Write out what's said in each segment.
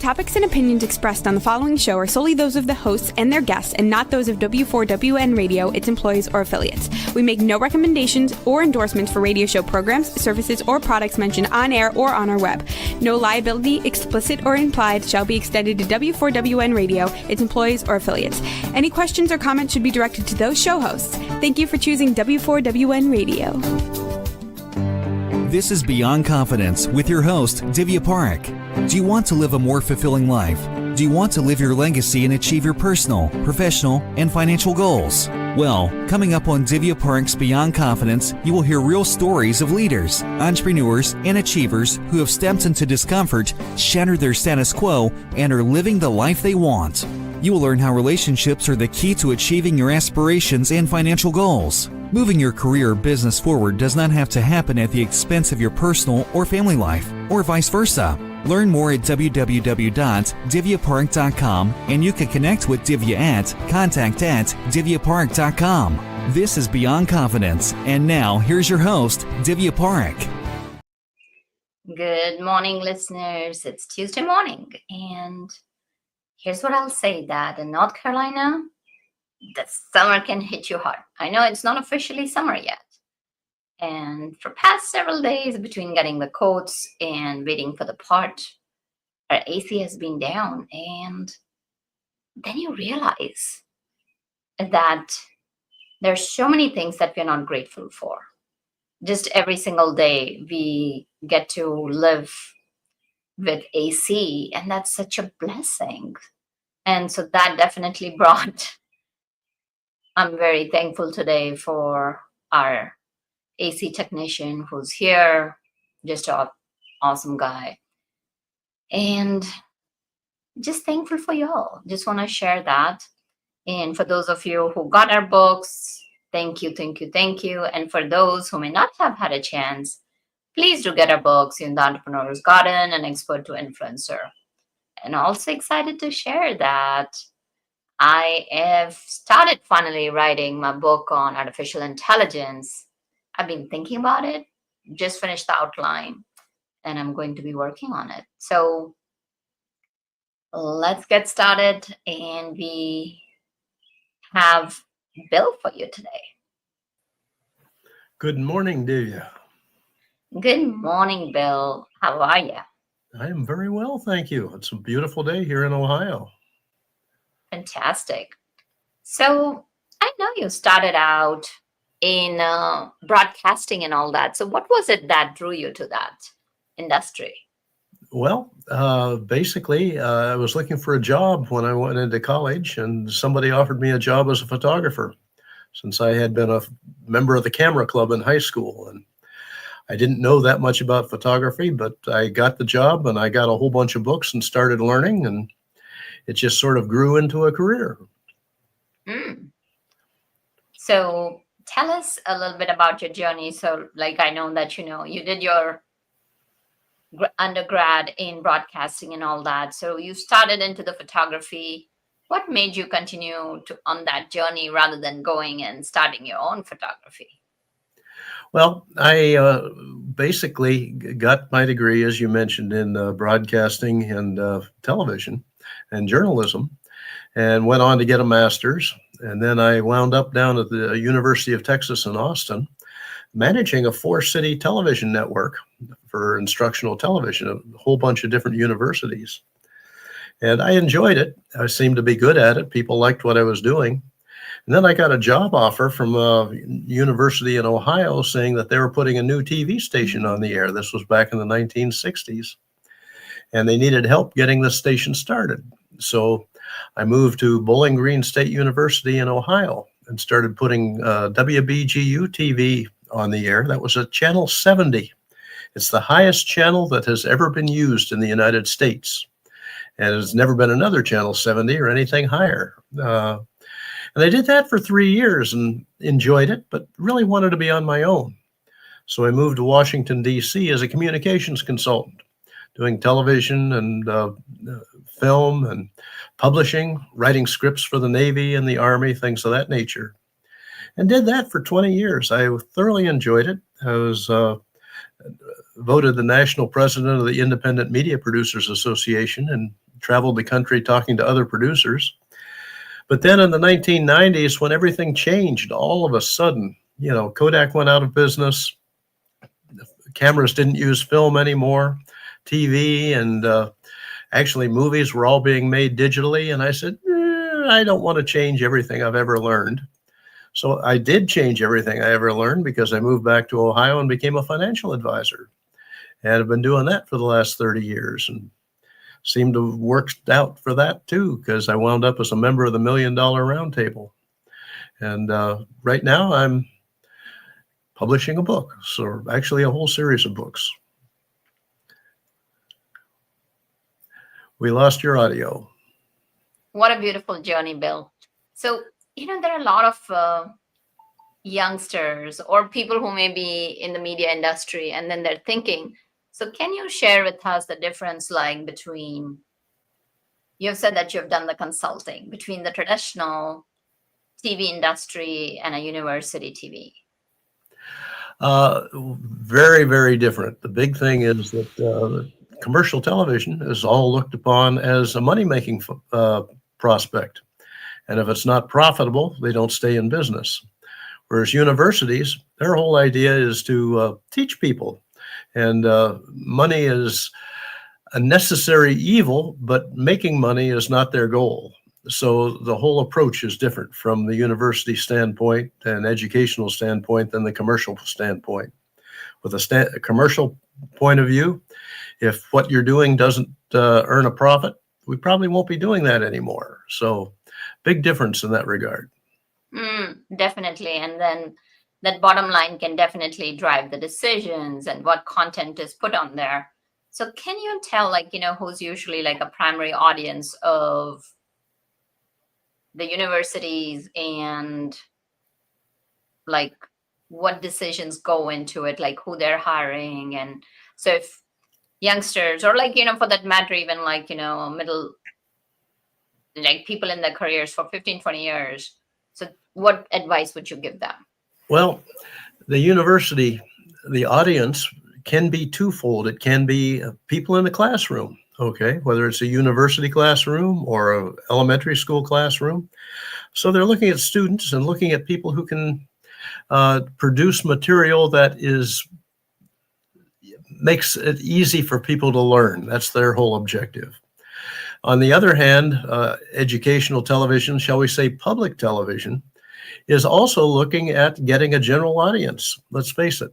topics and opinions expressed on the following show are solely those of the hosts and their guests and not those of W4WN Radio, its employees, or affiliates. We make no recommendations or endorsements for radio show programs, services, or products mentioned on air or on our web. No liability, explicit or implied, shall be extended to W4WN Radio, its employees, or affiliates. Any questions or comments should be directed to those show hosts. Thank you for choosing W4WN Radio. This is Beyond Confidence with your host, Divya Parekh. Do you want to live a more fulfilling life? Do you want to live your legacy and achieve your personal, professional, and financial goals? Well, coming up on Divya Parekh's Beyond Confidence, you will hear real stories of leaders, entrepreneurs, and achievers who have stepped into discomfort, shattered their status quo, and are living the life they want. You will learn how relationships are the key to achieving your aspirations and financial goals. Moving your career or business forward does not have to happen at the expense of your personal or family life, or vice versa. Learn more at www.divyaparekh.com, and you can connect with Divya at contact@divyaparekh.com. This is Beyond Confidence, and now here's your host, Divya Parekh. Good morning, listeners. It's Tuesday morning, and here's what I'll say, that in North Carolina, the summer can hit you hard. I know it's not officially summer yet. And for past several days, between getting the coats and waiting for the part, our AC has been down. And then you realize that there's so many things that we're not grateful for. Just every single day, we get to live with AC, and that's such a blessing. And so that definitely brought, I'm very thankful today for our AC technician who's here, just an awesome guy. And just thankful for y'all. Just want to share that. And for those of you who got our books, thank you, thank you, thank you. And for those who may not have had a chance, please do get our books in The Entrepreneur's Garden and Expert to Influencer. And also excited to share that I have started finally writing my book on artificial intelligence. I've been thinking about it, just finished the outline, and I'm going to be working on it. So let's get started, and we have Bill for you today. Good morning, Divya. Good morning, Bill. How are you? I am very well, thank you. It's a beautiful day here in Ohio. Fantastic. So I know you started out in broadcasting and all that. So what was it that drew you to that industry? Well, basically, I was looking for a job when I went into college, and somebody offered me a job as a photographer, since I had been a member of the camera club in high school. And I didn't know that much about photography, but I got the job and I got a whole bunch of books and started learning, and it just sort of grew into a career. So tell us a little bit about your journey. So like, I know that, you did your undergrad in broadcasting and all that. So you started into the photography. What made you continue on that journey rather than going and starting your own photography? Well, I basically got my degree, as you mentioned, in broadcasting and television and journalism, and went on to get a master's. And then I wound up down at the University of Texas in Austin, managing a 4-city television network for instructional television, a whole bunch of different universities. And I enjoyed it. I seemed to be good at it. People liked what I was doing. And then I got a job offer from a university in Ohio saying that they were putting a new TV station on the air. This was back in the 1960s. And they needed help getting the station started. So I moved to Bowling Green State University in Ohio and started putting WBGU TV on the air. That was at Channel 70. It's the highest channel that has ever been used in the United States. And there's never been another Channel 70 or anything higher. And I did that for 3 years and enjoyed it, but really wanted to be on my own. So I moved to Washington, D.C. as a communications consultant, doing television and film and publishing, writing scripts for the Navy and the Army, things of that nature. And did that for 20 years. I thoroughly enjoyed it. I was voted the national president of the Independent Media Producers Association in traveled the country talking to other producers. But then in the 1990s, when everything changed all of a sudden, Kodak went out of business. Cameras didn't use film anymore. TV and actually movies were all being made digitally. And I said, I don't want to change everything I've ever learned. So I did change everything I ever learned because I moved back to Ohio and became a financial advisor. And I've been doing that for the last 30 years and seemed to have worked out for that too, because I wound up as a member of the $1 Million Roundtable. And right now I'm publishing a book, so actually a whole series of books. We lost your audio. What a beautiful journey, Bill. So, there are a lot of youngsters or people who may be in the media industry, and then they're thinking, so can you share with us the difference between, you've said that you've done the consulting, between the traditional TV industry and a university TV? Very, very different. The big thing is that commercial television is all looked upon as a money-making prospect. And if it's not profitable, they don't stay in business. Whereas universities, their whole idea is to teach people. And money is a necessary evil, but making money is not their goal. So the whole approach is different from the university standpoint and educational standpoint than the commercial standpoint. With a commercial point of view, if what you're doing doesn't earn a profit, we probably won't be doing that anymore. So big difference in that regard. Definitely. And then that bottom line can definitely drive the decisions and what content is put on there. So can you tell, who's usually like a primary audience of the universities and like what decisions go into it, like who they're hiring? And so if youngsters or for that matter, even middle, like people in their careers for 15, 20 years. So what advice would you give them? Well, the university, the audience can be twofold. It can be people in the classroom, okay, whether it's a university classroom or an elementary school classroom. So they're looking at students and looking at people who can produce material that makes it easy for people to learn. That's their whole objective. On the other hand, educational television, shall we say public television, is also looking at getting a general audience. Let's face it,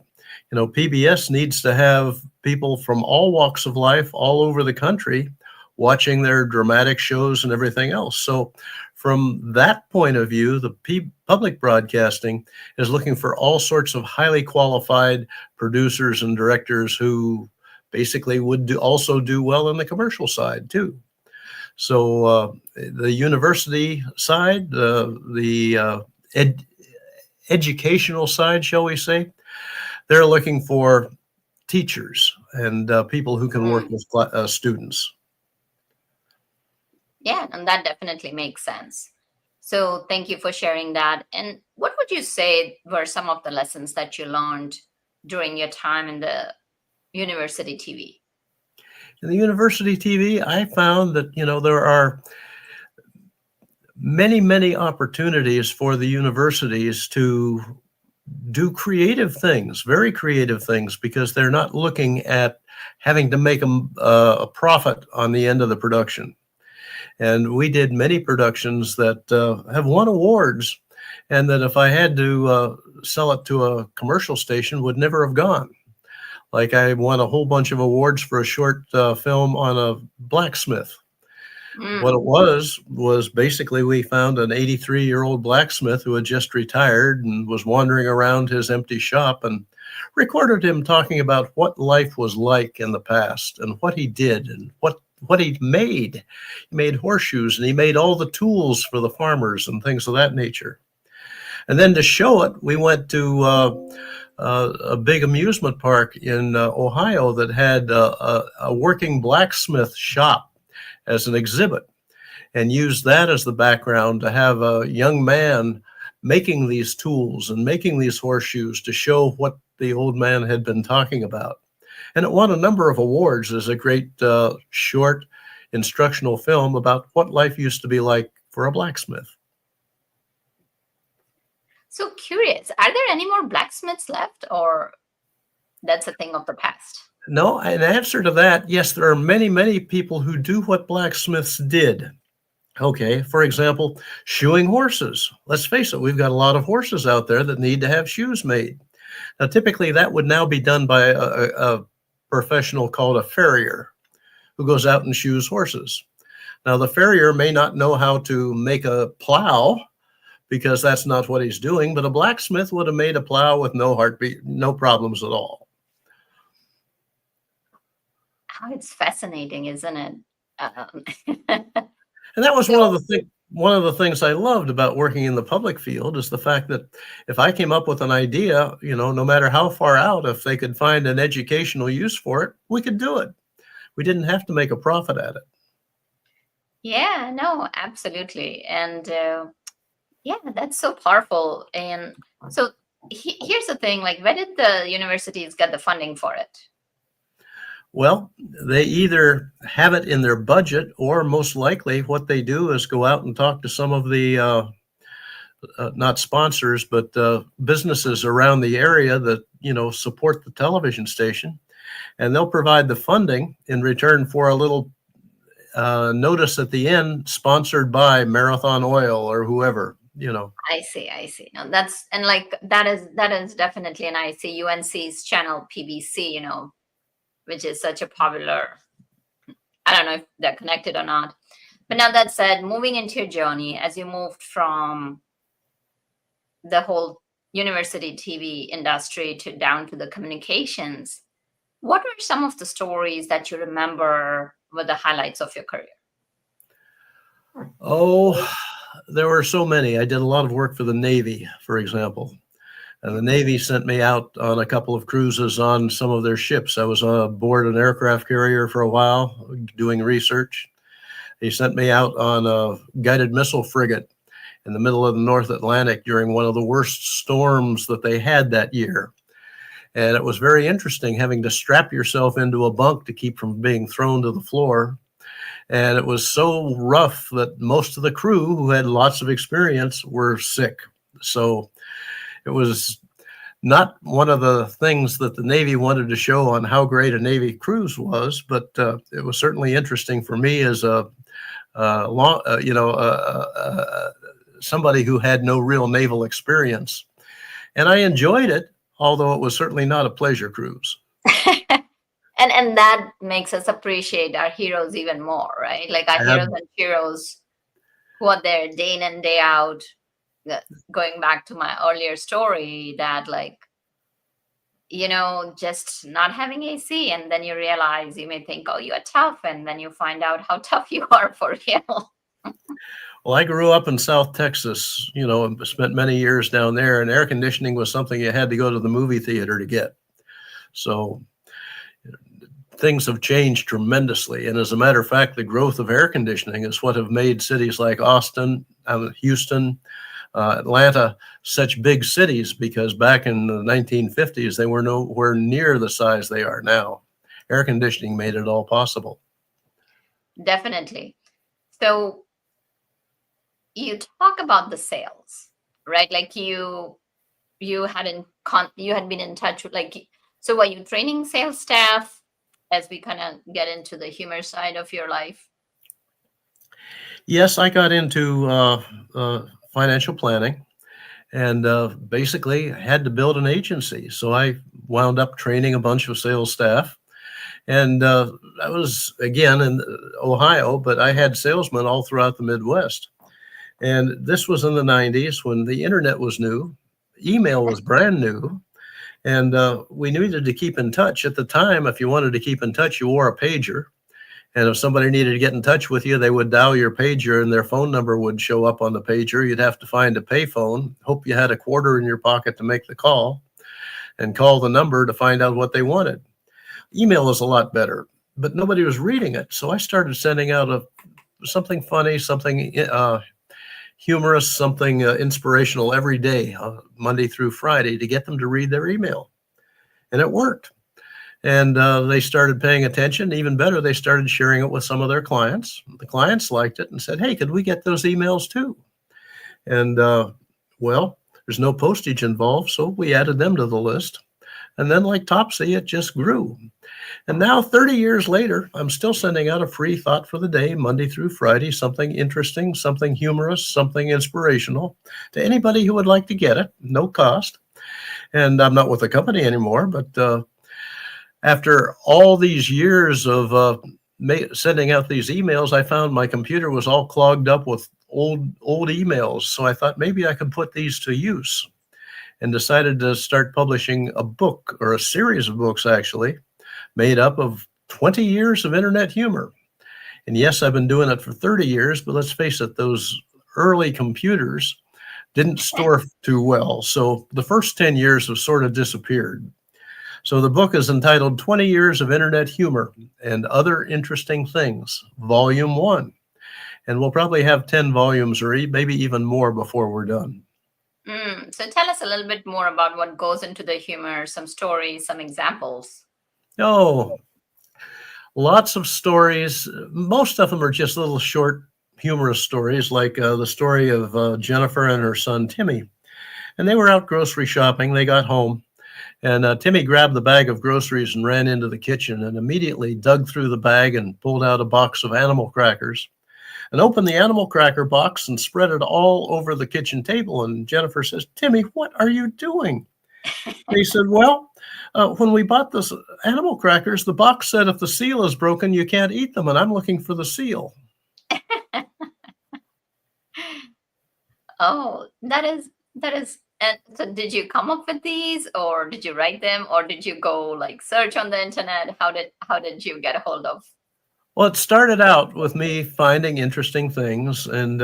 PBS needs to have people from all walks of life all over the country watching their dramatic shows and everything else. So from that point of view, the public broadcasting is looking for all sorts of highly qualified producers and directors who basically would also do well in the commercial side too. So the university side, the educational side, shall we say, they're looking for teachers and people who can work with students. Yeah, and that definitely makes sense. So thank you for sharing that. And what would you say were some of the lessons that you learned during your time in the university TV? In the university TV, I found that, there are many, many opportunities for the universities to do creative things, very creative things, because they're not looking at having to make a profit on the end of the production. And we did many productions that have won awards, and that if I had to sell it to a commercial station, would never have gone. Like I won a whole bunch of awards for a short film on a blacksmith. What it was basically we found an 83-year-old blacksmith who had just retired and was wandering around his empty shop, and recorded him talking about what life was like in the past and what he did and what he made. He made horseshoes and he made all the tools for the farmers and things of that nature. And then to show it, we went to a big amusement park in Ohio that had a working blacksmith shop as an exhibit, and used that as the background to have a young man making these tools and making these horseshoes to show what the old man had been talking about. And it won a number of awards as a great short instructional film about what life used to be like for a blacksmith. So curious, are there any more blacksmiths left, or that's a thing of the past? No, in answer to that, yes, there are many, many people who do what blacksmiths did. Okay, for example, shoeing horses. Let's face it, we've got a lot of horses out there that need to have shoes made. Now, typically that would now be done by a professional called a farrier who goes out and shoes horses. Now, the farrier may not know how to make a plow because that's not what he's doing, but a blacksmith would have made a plow with no heartbeat, no problems at all. Oh, it's fascinating, isn't it? And that was one of the things I loved about working in the public field is the fact that if I came up with an idea, no matter how far out, if they could find an educational use for it, we could do it. We didn't have to make a profit at it. Yeah, no, absolutely. And yeah, that's so powerful. And so here's the thing, like, where did the universities get the funding for it? Well, they either have it in their budget, or most likely what they do is go out and talk to some of the, not sponsors, but businesses around the area that, support the television station. And they'll provide the funding in return for a little notice at the end, sponsored by Marathon Oil or whoever, I see. No, that is definitely, and I see UNC's channel PBC, which is such a popular, I don't know if they're connected or not. But now that said, moving into your journey, as you moved from the whole university TV industry down to the communications, what were some of the stories that you remember were the highlights of your career? Oh, there were so many. I did a lot of work for the Navy, for example. And the Navy sent me out on a couple of cruises on some of their ships. I was aboard an aircraft carrier for a while doing research. They sent me out on a guided missile frigate in the middle of the North Atlantic during one of the worst storms that they had that year. And it was very interesting having to strap yourself into a bunk to keep from being thrown to the floor. And it was so rough that most of the crew, who had lots of experience, were sick. So it was not one of the things that the Navy wanted to show on how great a Navy cruise was, but it was certainly interesting for me as somebody who had no real naval experience. And I enjoyed it, although it was certainly not a pleasure cruise. And that makes us appreciate our heroes even more, right? Like our heroes and heroes who are there day in and day out. Going back to my earlier story, that just not having AC, and then you realize, you may think, oh, you are tough, and then you find out how tough you are for real. Well, I grew up in South Texas, and spent many years down there, and air conditioning was something you had to go to the movie theater to get. So things have changed tremendously. And as a matter of fact, the growth of air conditioning is what have made cities like Austin, Houston, Atlanta such big cities, because back in the 1950s, they were nowhere near the size they are now. Air conditioning made it all possible. Definitely. So you talk about the sales, right? Like you had been in touch with, so were you training sales staff as we kind of get into the humor side of your life? Yes, I got into financial planning, and basically had to build an agency. So I wound up training a bunch of sales staff. And I was, again, in Ohio, but I had salesmen all throughout the Midwest. And this was in the 90s when the internet was new, email was brand new, and we needed to keep in touch. At the time, if you wanted to keep in touch, you wore a pager. And if somebody needed to get in touch with you, they would dial your pager and their phone number would show up on the pager. You'd have to find a payphone, hope you had a quarter in your pocket to make the call, and call the number to find out what they wanted. Email is a lot better, but nobody was reading it. So I started sending out something funny, something humorous, something inspirational every day, Monday through Friday, to get them to read their email. And it worked. And they started paying attention. Even better, they started sharing it with some of their clients. The clients liked it and said, hey, could we get those emails too? And well, there's no postage involved, so we added them to the list. And then like Topsy, it just grew. And now 30 years later, I'm still sending out a free thought for the day, Monday through Friday, something interesting, something humorous, something inspirational to anybody who would like to get it, no cost. And I'm not with the company anymore, but after all these years of sending out these emails, I found my computer was all clogged up with old emails. So I thought maybe I could put these to use, and decided to start publishing a book, or a series of books actually, made up of 20 years of internet humor. And yes, I've been doing it for 30 years, but let's face it, those early computers didn't store too well. So the first 10 years have sort of disappeared. So the book is entitled 20 Years of Internet Humor and Other Interesting Things, Volume 1. And we'll probably have 10 volumes or maybe even more before we're done. So tell us a little bit more about what goes into the humor, some stories, some examples. Oh, lots of stories. Most of them are just little short humorous stories, like the story of Jennifer and her son, Timmy. And they were out grocery shopping. They got home, and Timmy grabbed the bag of groceries and ran into the kitchen and immediately dug through the bag and pulled out a box of animal crackers and opened the animal cracker box and spread it all over the kitchen table. And Jennifer says, Timmy, what are you doing? He said, well, when we bought this animal crackers, the box said if the seal is broken, you can't eat them. And I'm looking for the seal. Oh, that is. And so did you come up with these, or did you write them, or did you go like search on the internet? How did you get a hold of? Well, it started out with me finding interesting things, and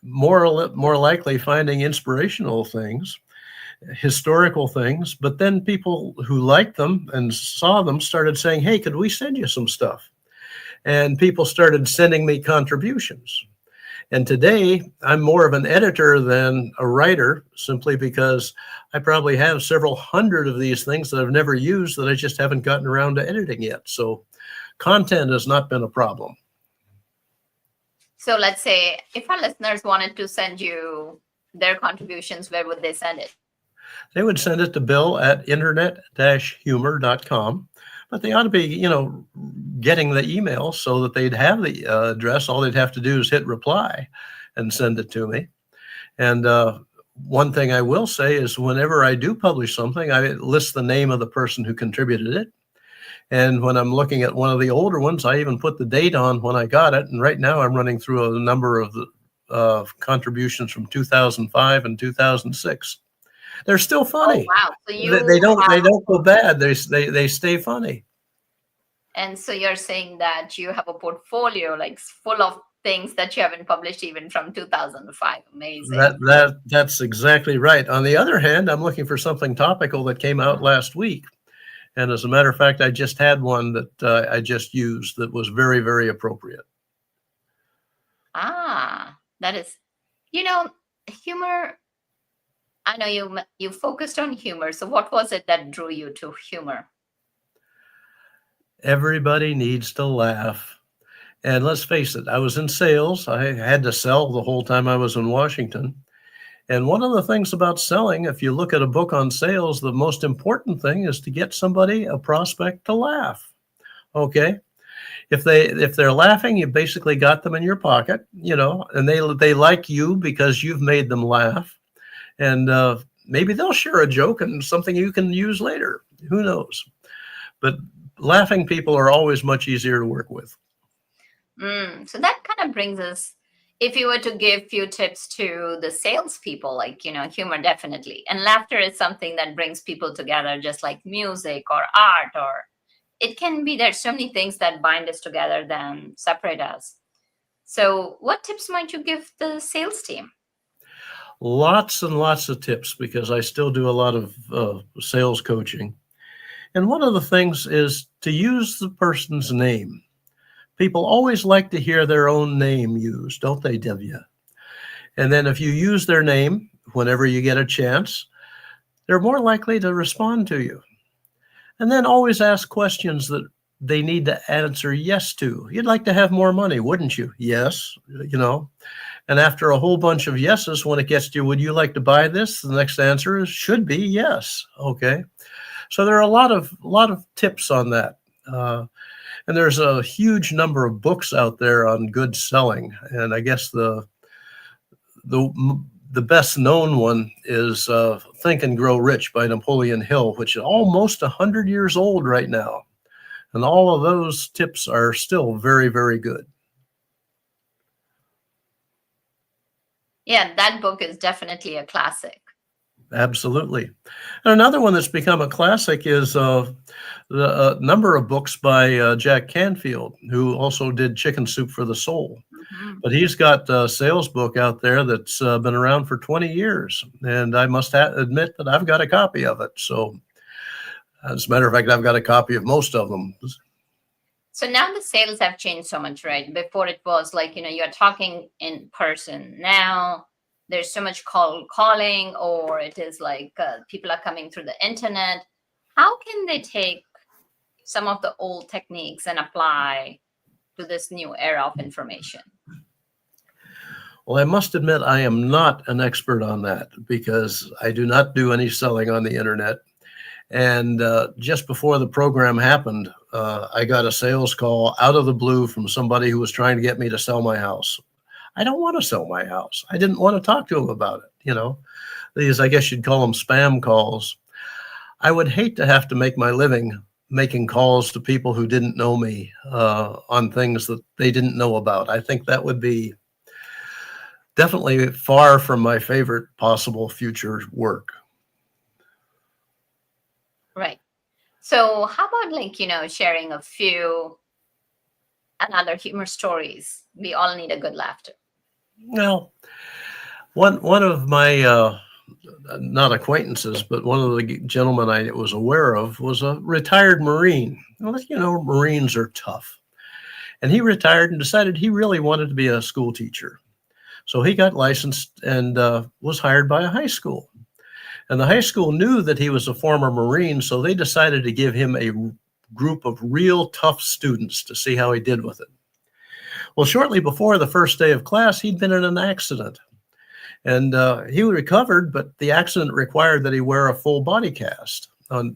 more likely finding inspirational things, historical things. But then people who liked them and saw them started saying, hey, could we send you some stuff? And people started sending me contributions. And today I'm more of an editor than a writer, simply because I probably have several hundred of these things that I've never used that I just haven't gotten around to editing yet. So content has not been a problem. So let's say if our listeners wanted to send you their contributions, where would they send it? They would send it to bill@internet-humor.com, but they ought to be, getting the email so that they'd have the address. All they'd have to do is hit reply and send it to me. And one thing I will say is whenever I do publish something, I list the name of the person who contributed it. And when I'm looking at one of the older ones, I even put the date on when I got it. And right now I'm running through a number of the contributions from 2005 and 2006. They're still funny. Oh, wow. So they don't go bad. They stay funny. And so you're saying that you have a portfolio like full of things that you haven't published even from 2005. Amazing. That's exactly right. On the other hand, I'm looking for something topical that came out last week. And as a matter of fact, I just had one that I just used that was very, very appropriate. That is, humor. I know you focused on humor. So what was it that drew you to humor? Everybody needs to laugh. And let's face it, I was in sales. I had to sell the whole time I was in Washington. And one of the things about selling, if you look at a book on sales, the most important thing is to get somebody, a prospect, to laugh. Okay? If they're laughing, you basically got them in your pocket, and they like you because you've made them laugh. And maybe they'll share a joke and something you can use later. Who knows? But laughing people are always much easier to work with. So that kind of brings us, if you were to give few tips to the salespeople, like, humor definitely. And laughter is something that brings people together, just like music or art, or it can be, there's so many things that bind us together than separate us. So what tips might you give the sales team? Lots and lots of tips, because I still do a lot of sales coaching. And one of the things is to use the person's name. People always like to hear their own name used, don't they, Divya? And then if you use their name whenever you get a chance, they're more likely to respond to you. And then always ask questions that they need to answer yes to. You'd like to have more money, wouldn't you? Yes, And after a whole bunch of yeses, when it gets to, would you like to buy this? The next answer should be yes. Okay. So there are a lot of tips on that. And there's a huge number of books out there on good selling. And I guess the best known one is Think and Grow Rich by Napoleon Hill, which is almost 100 years old right now. And all of those tips are still very, very good. Yeah, that book is definitely a classic. Absolutely. And another one that's become a classic is the number of books by Jack Canfield, who also did Chicken Soup for the Soul. Mm-hmm. But he's got a sales book out there that's been around for 20 years. And I must admit that I've got a copy of it. So as a matter of fact, I've got a copy of most of them. So now the sales have changed so much, right? Before it was like, you're talking in person. Now there's so much calling, or it is like people are coming through the internet. How can they take some of the old techniques and apply to this new era of information? Well, I must admit I am not an expert on that because I do not do any selling on the internet. And just before the program happened, I got a sales call out of the blue from somebody who was trying to get me to sell my house. I don't want to sell my house. I didn't want to talk to him about it. These, I guess you'd call them spam calls. I would hate to have to make my living making calls to people who didn't know me on things that they didn't know about. I think that would be definitely far from my favorite possible future work. Right. So how about sharing a few another humor stories? We all need a good laughter. Well, one of my not acquaintances, but one of the gentlemen I was aware of was a retired Marine. Well, Marines are tough. And he retired and decided he really wanted to be a school teacher. So he got licensed and was hired by a high school. And the high school knew that he was a former Marine, so they decided to give him a group of real tough students to see how he did with it. Well, shortly before the first day of class, he'd been in an accident. And he recovered, but the accident required that he wear a full body cast on,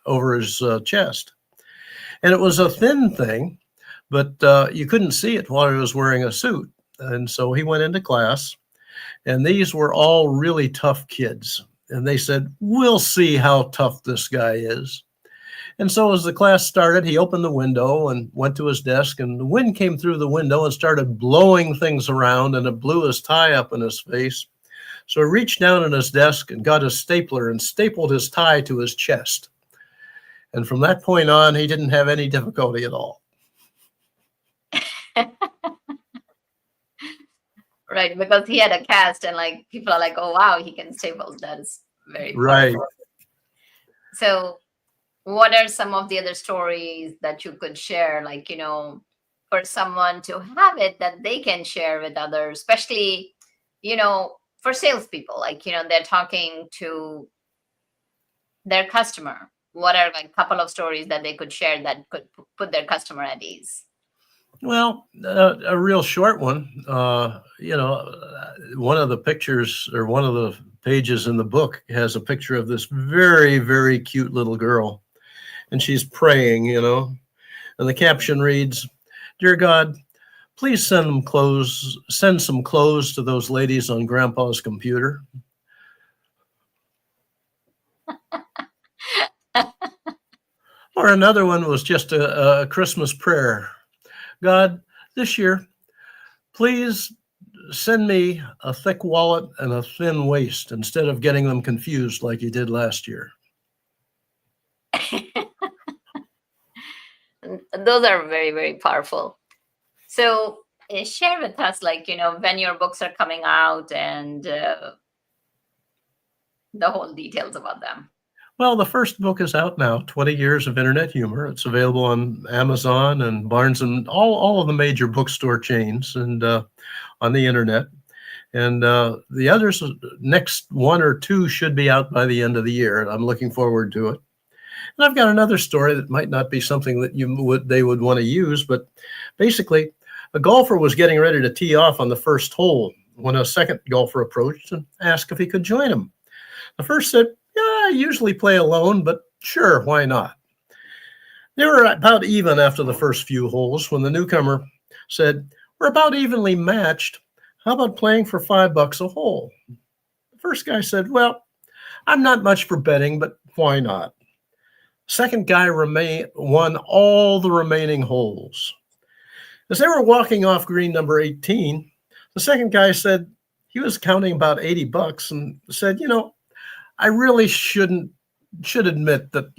over his chest. And it was a thin thing, but you couldn't see it while he was wearing a suit. And so he went into class, and these were all really tough kids. And they said, "We'll see how tough this guy is." And so as the class started, he opened the window and went to his desk, and the wind came through the window and started blowing things around, and it blew his tie up in his face. So he reached down in his desk and got a stapler and stapled his tie to his chest. And from that point on, he didn't have any difficulty at all. Right, because he had a cast, and people are like, "Oh wow, he can staple." That is very right. powerful. So what are some of the other stories that you could share, for someone to have it that they can share with others, especially, for salespeople, they're talking to their customer. What are a couple of stories that they could share that could put their customer at ease? Well, a real short one, one of the pictures or one of the pages in the book has a picture of this very, very cute little girl. And she's praying, and the caption reads, "Dear God, please send some clothes to those ladies on Grandpa's computer." Or another one was just a Christmas prayer. "God, this year, please send me a thick wallet and a thin waist instead of getting them confused like you did last year." Those are very, very powerful. So share with us, when your books are coming out and the whole details about them. Well, the first book is out now, 20 Years of Internet Humor. It's available on Amazon and Barnes and all of the major bookstore chains and on the internet. And the others, next one or two should be out by the end of the year. And I'm looking forward to it. And I've got another story that might not be something that they would want to use, but basically, a golfer was getting ready to tee off on the first hole when a second golfer approached and asked if he could join him. The first said, "Yeah, I usually play alone, but sure, why not?" They were about even after the first few holes when the newcomer said, "We're about evenly matched. How about playing for $5 a hole?" The first guy said, "Well, I'm not much for betting, but why not?" Second guy won all the remaining holes. As they were walking off green number 18, the second guy said he was counting about $80 and said, "I really should admit that,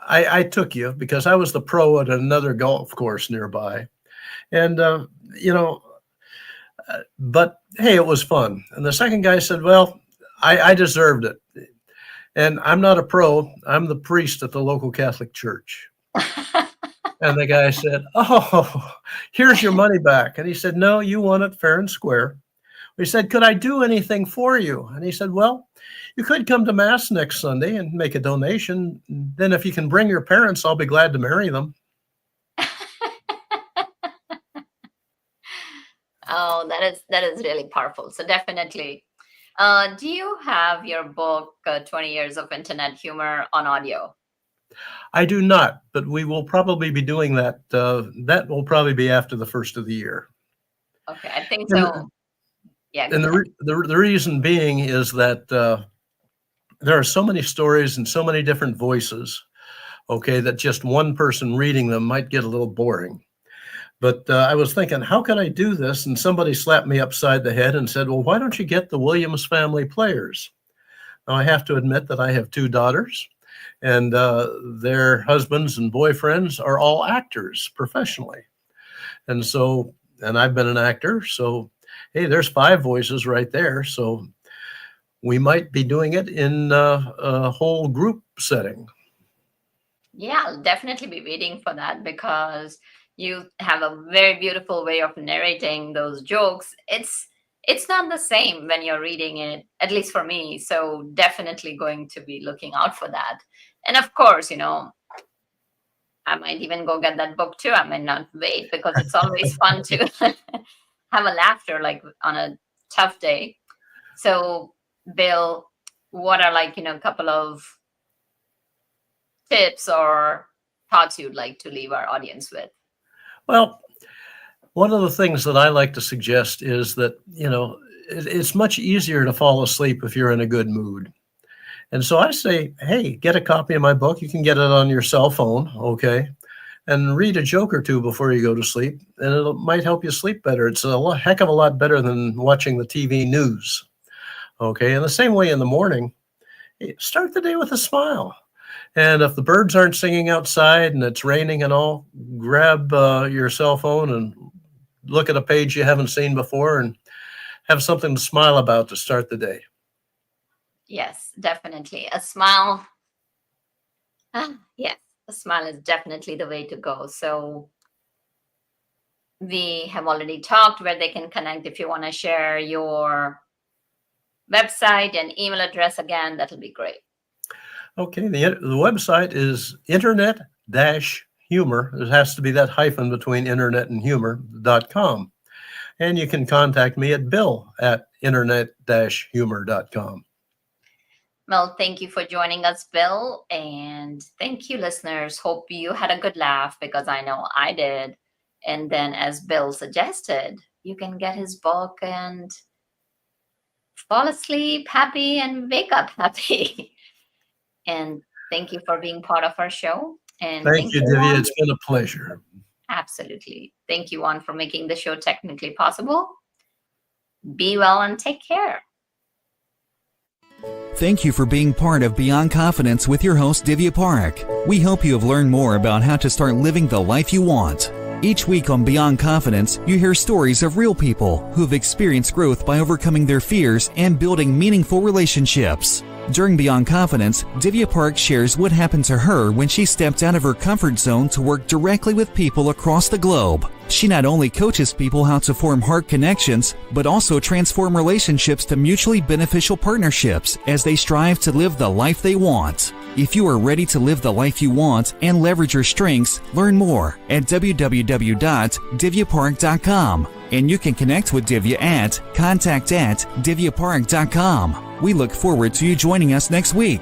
I took you because I was the pro at another golf course nearby. And, but hey, it was fun." And the second guy said, "Well, I deserved it. And I'm not a pro. I'm the priest at the local Catholic church." And the guy said, "Oh, here's your money back." And he said, "No, you won it fair and square." He said, "Could I do anything for you?" And he said, "Well, you could come to Mass next Sunday and make a donation. Then if you can bring your parents, I'll be glad to marry them." Oh, that is really powerful. So definitely. Do you have your book, 20 Years of Internet Humor, on audio? I do not, but we will probably be doing that. That will probably be after the first of the year. Okay, I think so. Yeah. And the reason being is that there are so many stories and so many different voices, okay, that just one person reading them might get a little boring. But I was thinking, how could I do this? And somebody slapped me upside the head and said, "Well, why don't you get the Williams Family Players?" Now, I have to admit that I have two daughters, and their husbands and boyfriends are all actors professionally. And I've been an actor. So, hey, there's 5 voices right there. So we might be doing it in a whole group setting. Yeah, I'll definitely be waiting for that because you have a very beautiful way of narrating those jokes. It's not the same when you're reading it, at least for me. So definitely going to be looking out for that. And of course, I might even go get that book too. I might not wait because it's always fun to have a laughter like on a tough day. So Bill, what are a couple of tips or thoughts you'd like to leave our audience with? Well, one of the things that I like to suggest is that, it's much easier to fall asleep if you're in a good mood. And so I say, hey, get a copy of my book. You can get it on your cell phone, okay? And read a joke or two before you go to sleep, and it might help you sleep better. It's a heck of a lot better than watching the TV news, okay? And the same way in the morning, start the day with a smile. And if the birds aren't singing outside and it's raining and all, grab your cell phone and look at a page you haven't seen before and have something to smile about to start the day. Yes, definitely. A smile. Yes, a smile is definitely the way to go. So we have already talked where they can connect. If you want to share your website and email address again, that'll be great. Okay, the website is internet-humor. There has to be that hyphen between internet and humor.com. And you can contact me at bill@internet-humor.com. Well, thank you for joining us, Bill. And thank you, listeners. Hope you had a good laugh because I know I did. And then, as Bill suggested, you can get his book and fall asleep happy and wake up happy. And thank you for being part of our show. And thank you, Divya. It's been a pleasure. Absolutely. Thank you, Juan, for making the show technically possible. Be well and take care. Thank you for being part of Beyond Confidence with your host, Divya Parekh. We hope you have learned more about how to start living the life you want. Each week on Beyond Confidence, you hear stories of real people who have experienced growth by overcoming their fears and building meaningful relationships. During Beyond Confidence, Divya Parekh shares what happened to her when she stepped out of her comfort zone to work directly with people across the globe. She not only coaches people how to form heart connections, but also transform relationships to mutually beneficial partnerships as they strive to live the life they want. If you are ready to live the life you want and leverage your strengths, learn more at www.divyapark.com. And you can connect with Divya at contact@divyapark.com. We look forward to you joining us next week.